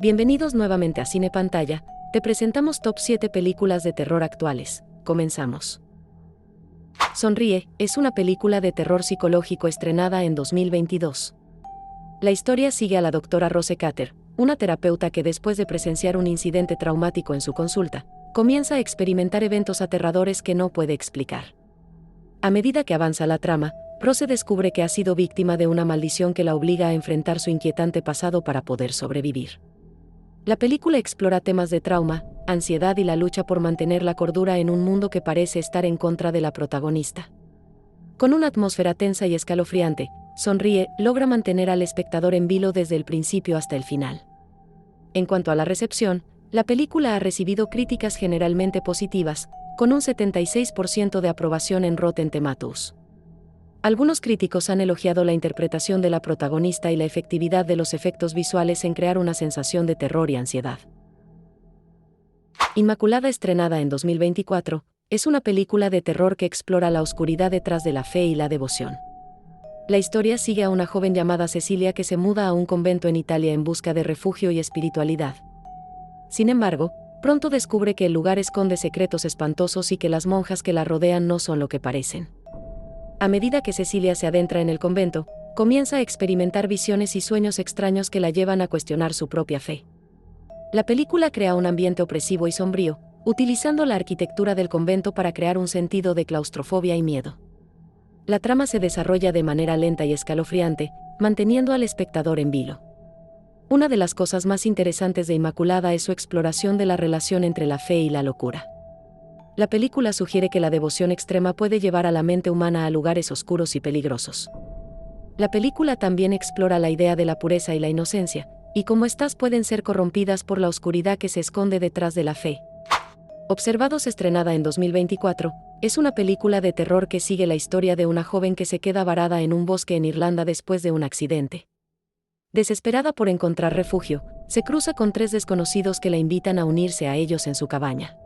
Bienvenidos nuevamente a Cine Pantalla, te presentamos top 7 películas de terror actuales. Comenzamos. Sonríe es una película de terror psicológico estrenada en 2022. La historia sigue a la doctora Rose Carter, una terapeuta que después de presenciar un incidente traumático en su consulta, comienza a experimentar eventos aterradores que no puede explicar. A medida que avanza la trama, Rose descubre que ha sido víctima de una maldición que la obliga a enfrentar su inquietante pasado para poder sobrevivir. La película explora temas de trauma, ansiedad y la lucha por mantener la cordura en un mundo que parece estar en contra de la protagonista. Con una atmósfera tensa y escalofriante, Sonríe logra mantener al espectador en vilo desde el principio hasta el final. En cuanto a la recepción, la película ha recibido críticas generalmente positivas, con un 76% de aprobación en Rotten Tomatoes. Algunos críticos han elogiado la interpretación de la protagonista y la efectividad de los efectos visuales en crear una sensación de terror y ansiedad. Inmaculada, estrenada en 2024, es una película de terror que explora la oscuridad detrás de la fe y la devoción. La historia sigue a una joven llamada Cecilia que se muda a un convento en Italia en busca de refugio y espiritualidad. Sin embargo, pronto descubre que el lugar esconde secretos espantosos y que las monjas que la rodean no son lo que parecen. A medida que Cecilia se adentra en el convento, comienza a experimentar visiones y sueños extraños que la llevan a cuestionar su propia fe. La película crea un ambiente opresivo y sombrío, utilizando la arquitectura del convento para crear un sentido de claustrofobia y miedo. La trama se desarrolla de manera lenta y escalofriante, manteniendo al espectador en vilo. Una de las cosas más interesantes de Inmaculada es su exploración de la relación entre la fe y la locura. La película sugiere que la devoción extrema puede llevar a la mente humana a lugares oscuros y peligrosos. La película también explora la idea de la pureza y la inocencia, y cómo éstas pueden ser corrompidas por la oscuridad que se esconde detrás de la fe. Observados, estrenada en 2024, es una película de terror que sigue la historia de una joven que se queda varada en un bosque en Irlanda después de un accidente. Desesperada por encontrar refugio, se cruza con 3 desconocidos que la invitan a unirse a ellos en su cabaña.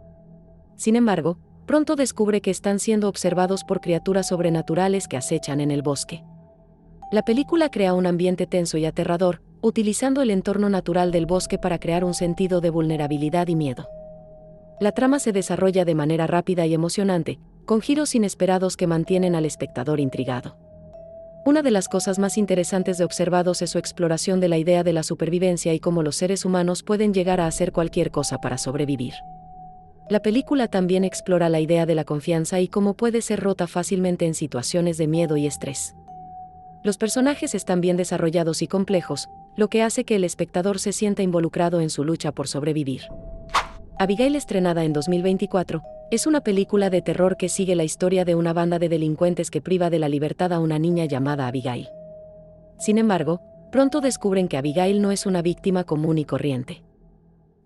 Sin embargo, pronto descubre que están siendo observados por criaturas sobrenaturales que acechan en el bosque. La película crea un ambiente tenso y aterrador, utilizando el entorno natural del bosque para crear un sentido de vulnerabilidad y miedo. La trama se desarrolla de manera rápida y emocionante, con giros inesperados que mantienen al espectador intrigado. Una de las cosas más interesantes de Observados es su exploración de la idea de la supervivencia y cómo los seres humanos pueden llegar a hacer cualquier cosa para sobrevivir. La película también explora la idea de la confianza y cómo puede ser rota fácilmente en situaciones de miedo y estrés. Los personajes están bien desarrollados y complejos, lo que hace que el espectador se sienta involucrado en su lucha por sobrevivir. Abigail, estrenada en 2024, es una película de terror que sigue la historia de una banda de delincuentes que priva de la libertad a una niña llamada Abigail. Sin embargo, pronto descubren que Abigail no es una víctima común y corriente.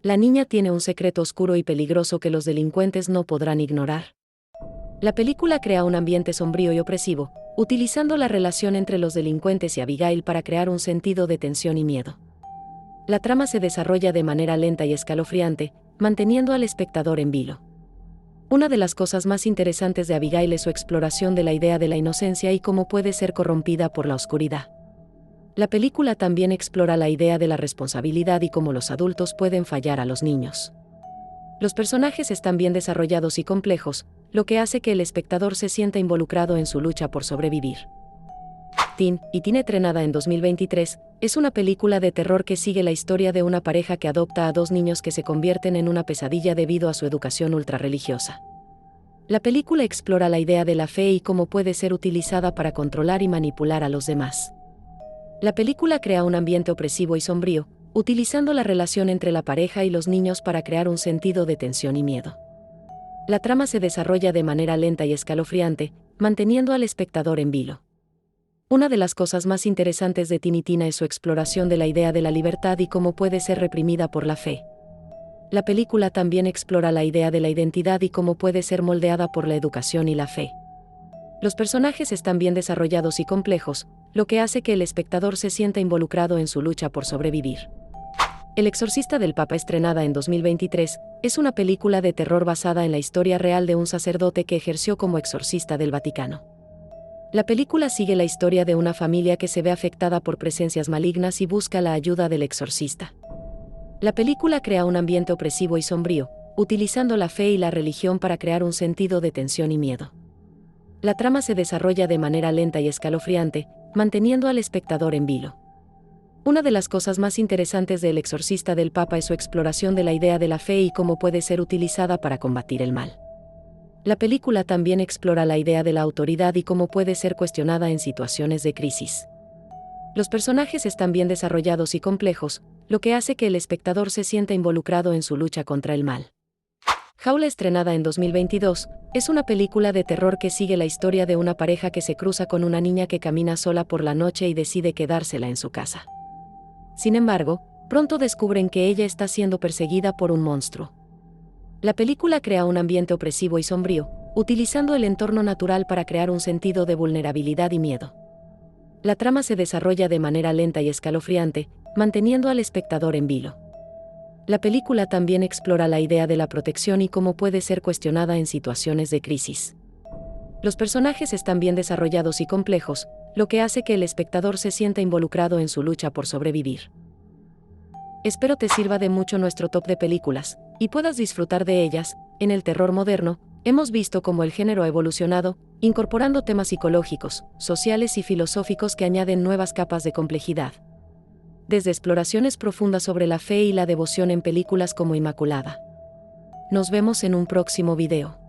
La niña tiene un secreto oscuro y peligroso que los delincuentes no podrán ignorar. La película crea un ambiente sombrío y opresivo, utilizando la relación entre los delincuentes y Abigail para crear un sentido de tensión y miedo. La trama se desarrolla de manera lenta y escalofriante, manteniendo al espectador en vilo. Una de las cosas más interesantes de Abigail es su exploración de la idea de la inocencia y cómo puede ser corrompida por la oscuridad. La película también explora la idea de la responsabilidad y cómo los adultos pueden fallar a los niños. Los personajes están bien desarrollados y complejos, lo que hace que el espectador se sienta involucrado en su lucha por sobrevivir. Teen, estrenada en 2023, es una película de terror que sigue la historia de una pareja que adopta a 2 niños que se convierten en una pesadilla debido a su educación ultrarreligiosa. La película explora la idea de la fe y cómo puede ser utilizada para controlar y manipular a los demás. La película crea un ambiente opresivo y sombrío, utilizando la relación entre la pareja y los niños para crear un sentido de tensión y miedo. La trama se desarrolla de manera lenta y escalofriante, manteniendo al espectador en vilo. Una de las cosas más interesantes de Teen es su exploración de la idea de la libertad y cómo puede ser reprimida por la fe. La película también explora la idea de la identidad y cómo puede ser moldeada por la educación y la fe. Los personajes están bien desarrollados y complejos, lo que hace que el espectador se sienta involucrado en su lucha por sobrevivir. El exorcista del Papa, estrenada en 2023, es una película de terror basada en la historia real de un sacerdote que ejerció como exorcista del Vaticano. La película sigue la historia de una familia que se ve afectada por presencias malignas y busca la ayuda del exorcista. La película crea un ambiente opresivo y sombrío, utilizando la fe y la religión para crear un sentido de tensión y miedo. La trama se desarrolla de manera lenta y escalofriante, manteniendo al espectador en vilo. Una de las cosas más interesantes de El exorcista del Papa es su exploración de la idea de la fe y cómo puede ser utilizada para combatir el mal. La película también explora la idea de la autoridad y cómo puede ser cuestionada en situaciones de crisis. Los personajes están bien desarrollados y complejos, lo que hace que el espectador se sienta involucrado en su lucha contra el mal. Jaula, estrenada en 2022, es una película de terror que sigue la historia de una pareja que se cruza con una niña que camina sola por la noche y decide quedársela en su casa. Sin embargo, pronto descubren que ella está siendo perseguida por un monstruo. La película crea un ambiente opresivo y sombrío, utilizando el entorno natural para crear un sentido de vulnerabilidad y miedo. La trama se desarrolla de manera lenta y escalofriante, manteniendo al espectador en vilo. La película también explora la idea de la protección y cómo puede ser cuestionada en situaciones de crisis. Los personajes están bien desarrollados y complejos, lo que hace que el espectador se sienta involucrado en su lucha por sobrevivir. Espero te sirva de mucho nuestro top de películas, y puedas disfrutar de ellas. En el terror moderno, hemos visto cómo el género ha evolucionado, incorporando temas psicológicos, sociales y filosóficos que añaden nuevas capas de complejidad. Desde exploraciones profundas sobre la fe y la devoción en películas como Inmaculada. Nos vemos en un próximo video.